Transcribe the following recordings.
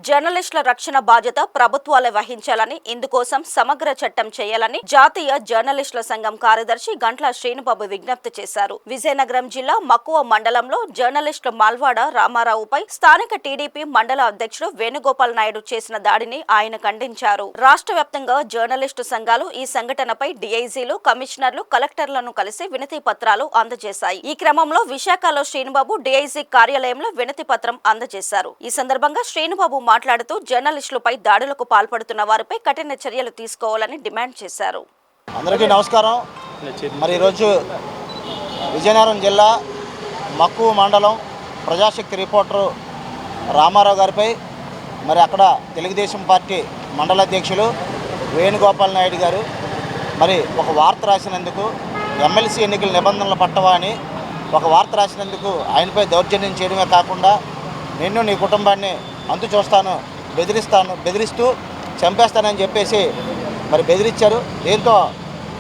జర్నలిస్టుల రక్షణ బాధ్యత ప్రభుత్వాలే వహించాలని, ఇందుకోసం సమగ్ర చట్టం చేయాలని జాతీయ జర్నలిస్టుల సంఘం కార్యదర్శి గంట్ల శ్రీనుబాబు విజ్ఞప్తి చేశారు. విజయనగరం జిల్లా మక్కువ మండలంలో జర్నలిస్టు మాల్వాడ రామారావుపై స్థానిక టీడీపీ మండల అధ్యక్షుడు వేణుగోపాల్ నాయుడు చేసిన దాడిని ఆయన ఖండించారు. రాష్ట్ర వ్యాప్తంగా జర్నలిస్టు సంఘాలు ఈ సంఘటనపై డీఐజీలు, కమిషనర్లు, కలెక్టర్లను కలిసి వినతి పత్రాలు అందజేశాయి. ఈ క్రమంలో విశాఖలో శ్రీనుబాబు డీఐజీ కార్యాలయంలో వినతి పత్రం అందజేశారు. ఈ సందర్భంగా శ్రీనుబాబు మాట్లాడుతూ జర్నలిస్టులపై దాడులకు పాల్పడుతున్న వారిపై కఠిన చర్యలు తీసుకోవాలని డిమాండ్ చేశారు. అందరికీ నమస్కారం. మరి ఈరోజు విజయనగరం జిల్లా మక్కువ మండలం ప్రజాశక్తి రిపోర్టరు రామారావు గారిపై మరి అక్కడ తెలుగుదేశం పార్టీ మండల అధ్యక్షులు వేణుగోపాల్ నాయుడు గారు మరి ఒక వార్త రాసినందుకు ఎమ్మెల్సీ ఎన్నికల నిబంధనలు పట్టవా అని ఒక వార్త రాసినందుకు ఆయనపై దౌర్జన్యం చేయడమే కాకుండా నిన్ను నీ కుటుంబాన్ని అంతు చూస్తాను, బెదిరిస్తూ చంపేస్తానని చెప్పేసి మరి బెదిరించారు. దీంతో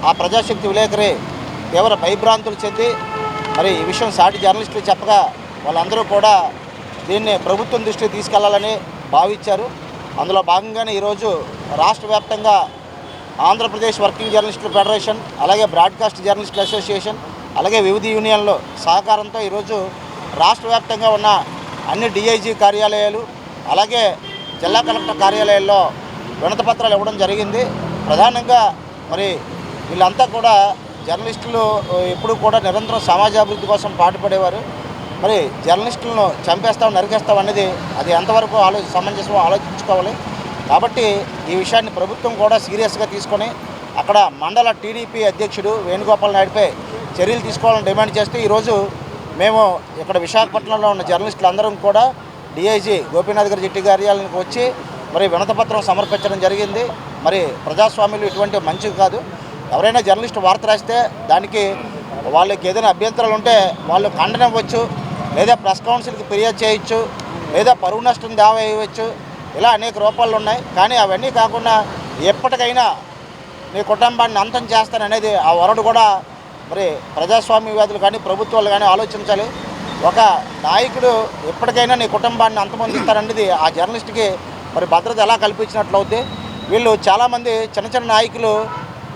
ఆ ప్రజాశక్తి విలేకరి తీవ్ర భయభ్రాంతులు చెంది మరి ఈ విషయం సాటి జర్నలిస్టులు చెప్పగా వాళ్ళందరూ కూడా దీన్ని ప్రభుత్వం దృష్టికి తీసుకెళ్లాలని భావించారు. అందులో భాగంగానే ఈరోజు రాష్ట్ర వ్యాప్తంగా ఆంధ్రప్రదేశ్ వర్కింగ్ జర్నలిస్టుల ఫెడరేషన్, అలాగే బ్రాడ్కాస్ట్ జర్నలిస్టుల అసోసియేషన్, అలాగే వివిధ యూనియన్ల సహకారంతో ఈరోజు రాష్ట్ర వ్యాప్తంగా ఉన్న అన్ని డీఐజీ కార్యాలయాలు, అలాగే జిల్లా కలెక్టర్ కార్యాలయాల్లో వినతిపత్రాలు ఇవ్వడం జరిగింది. ప్రధానంగా మరి వీళ్ళంతా కూడా జర్నలిస్టులు ఎప్పుడు కూడా నిరంతరం సమాజాభివృద్ధి కోసం పాటుపడేవారు. మరి జర్నలిస్టులను చంపేస్తాం, నరికేస్తాం అనేది అది ఎంతవరకు సమంజసమో ఆలోచించుకోవాలి. కాబట్టి ఈ విషయాన్ని ప్రభుత్వం కూడా సీరియస్గా తీసుకొని అక్కడ మండల టీడీపీ అధ్యక్షుడు వేణుగోపాల్ నాయుడుపై చర్యలు తీసుకోవాలని డిమాండ్ చేస్తూ ఈరోజు మేము ఇక్కడ విశాఖపట్నంలో ఉన్న జర్నలిస్టులు అందరం కూడా డీఐజీ గోపీనాథ్ గారి జట్టి కార్యాలయానికి వచ్చి మరి వినతిపత్రం సమర్పించడం జరిగింది. మరి ప్రజాస్వామ్యంలో ఇటువంటి మంచిది కాదు. ఎవరైనా జర్నలిస్టు వార్త రాస్తే దానికి వాళ్ళకి ఏదైనా అభ్యంతరాలు ఉంటే వాళ్ళు ఖండన ఇవ్వచ్చు, లేదా ప్రెస్ కౌన్సిల్కి ఫిర్యాదు చేయొచ్చు, లేదా పరువు నష్టం దావా వేయవచ్చు. ఇలా అనేక రూపాలు ఉన్నాయి. కానీ అవన్నీ కాకుండా ఎప్పటికైనా నీ కుటుంబాన్ని అంతం చేస్తాననేది ఆ వరడు కూడా మరి ప్రజాస్వామ్యవాదులు కానీ ప్రభుత్వాలు కానీ ఆలోచించాలి. ఒక నాయకుడు ఎప్పటికైనా నీ కుటుంబాన్ని అంతమొందిస్తారనేది ఆ జర్నలిస్ట్కి మరి భద్రత ఎలా కల్పించినట్లు అవుద్ది. వీళ్ళు చాలామంది చిన్న చిన్న నాయకులు,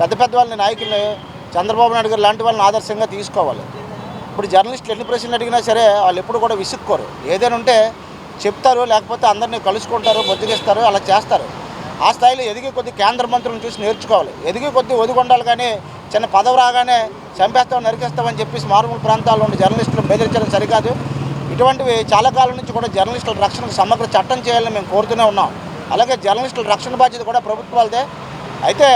పెద్ద వాళ్ళని నాయకుల్ని చంద్రబాబు నాయుడు గారు లాంటి వాళ్ళని ఆదర్శంగా తీసుకోవాలి. ఇప్పుడు జర్నలిస్టులు ఎన్ని ప్రశ్నలు అడిగినా సరే వాళ్ళు ఎప్పుడు కూడా విసుక్కోరు. ఏదైనా ఉంటే చెప్తారు, లేకపోతే అందరినీ కలుసుకుంటారు, బొద్దుగిస్తారు, అలా చేస్తారు. ఆ స్థాయిలో ఎదిగే కొద్ది కేంద్ర మంత్రులను చూసి నేర్చుకోవాలి. ఎదిగే కొద్ది ఒదిగొండాలి, కానీ చిన్న పదవి రాగానే చంపేస్తాం, నరికేస్తామని చెప్పేసి మారుమూల ప్రాంతాల్లో ఉండే జర్నలిస్టులను బెదిరించడం సరికాదు. ఇటువంటివి చాలా కాలం నుంచి కూడా జర్నలిస్టుల రక్షణకు సమగ్ర చట్టం చేయాలని మేము కోరుతూనే ఉన్నాం. అలాగే జర్నలిస్టుల రక్షణ బాధ్యత కూడా ప్రభుత్వాలదే. అయితే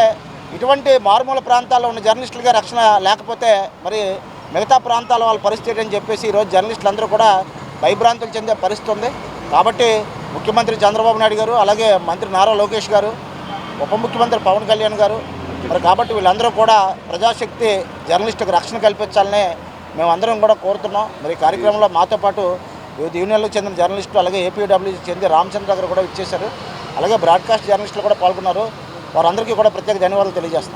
ఇటువంటి మారుమూల ప్రాంతాల్లో ఉన్న జర్నలిస్టులుగా రక్షణ లేకపోతే మరి మిగతా ప్రాంతాల వాళ్ళ పరిస్థితి అని చెప్పేసి ఈరోజు జర్నలిస్టులు అందరూ కూడా భయభ్రాంతులు చెందే పరిస్థితి ఉంది. కాబట్టి ముఖ్యమంత్రి చంద్రబాబు నాయుడు గారు, అలాగే మంత్రి నారా లోకేష్ గారు, ఉప ముఖ్యమంత్రి పవన్ కళ్యాణ్ గారు మరి కాబట్టి వీళ్ళందరూ కూడా ప్రజాశక్తి జర్నలిస్టుకు రక్షణ కల్పించాలని మేమందరం కూడా కోరుతున్నాం. మరి కార్యక్రమంలో మాతో పాటు వివిధ యూనియన్లకు చెందిన జర్నలిస్టులు, అలాగే ఏపీడబ్ల్యూకి చెందిన రామచంద్ర గారు కూడా ఇచ్చేశారు. అలాగే బ్రాడ్కాస్ట్ జర్నలిస్టులు కూడా పాల్గొన్నారు. వారందరికీ కూడా ప్రత్యేక ధన్యవాదాలు తెలియజేస్తాం.